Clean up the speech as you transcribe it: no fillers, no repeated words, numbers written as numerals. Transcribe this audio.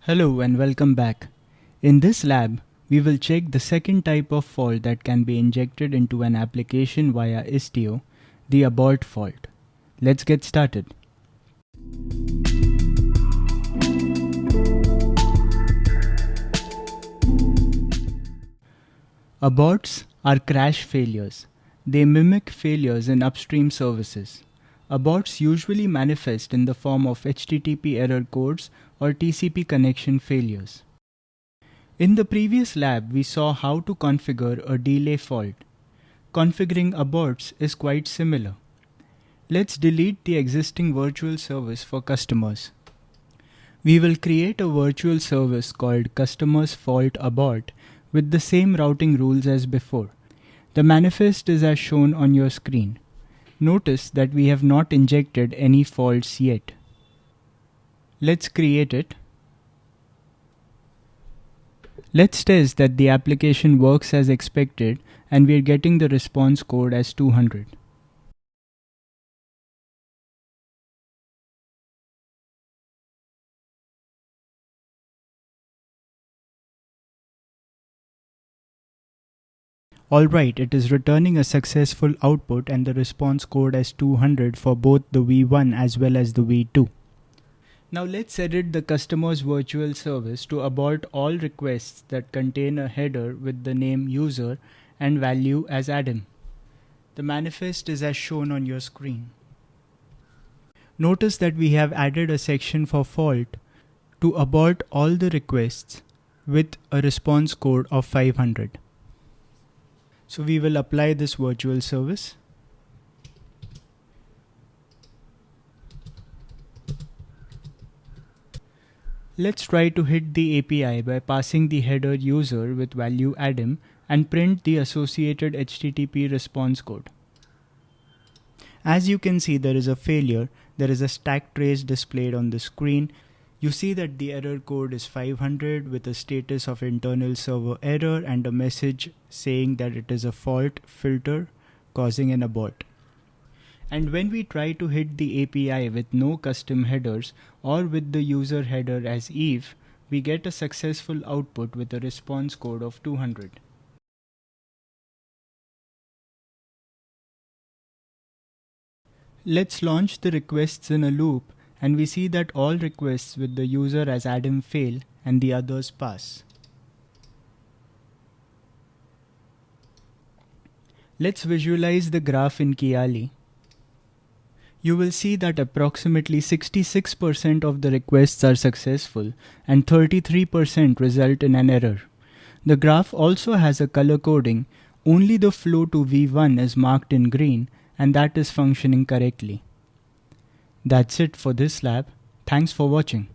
Hello and welcome back. In this lab, we will check the second type of fault that can be injected into an application via Istio, the abort fault. Let's get started. Aborts are crash failures. They mimic failures in upstream services. Aborts usually manifest in the form of HTTP error codes or TCP connection failures. In the previous lab, we saw how to configure a delay fault. Configuring aborts is quite similar. Let's delete the existing virtual service for customers. We will create a virtual service called Customers Fault Abort with the same routing rules as before. The manifest is as shown on your screen. Notice that we have not injected any faults yet. Let's create it. Let's test that the application works as expected and we're getting the response code as 200. Alright, it is returning a successful output and the response code as 200 for both the V1 as well as the V2. Now let's edit the customer's virtual service to abort all requests that contain a header with the name user and value as Adam. The manifest is as shown on your screen. Notice that we have added a section for fault to abort all the requests with a response code of 500. So we will apply this virtual service. Let's try to hit the API by passing the header user with value Adam and print the associated HTTP response code. As you can see, there is a failure. There is a stack trace displayed on the screen. You see that the error code is 500 with a status of internal server error and a message saying that it is a fault filter causing an abort. And when we try to hit the API with no custom headers or with the user header as Eve, we get a successful output with a response code of 200. Let's launch the requests in a loop and we see that all requests with the user as Adam fail and the others pass. Let's visualize the graph in Kiali. You will see that approximately 66% of the requests are successful and 33% result in an error. The graph also has a color coding. Only the flow to V1 is marked in green and that is functioning correctly. That's it for this lab. Thanks for watching.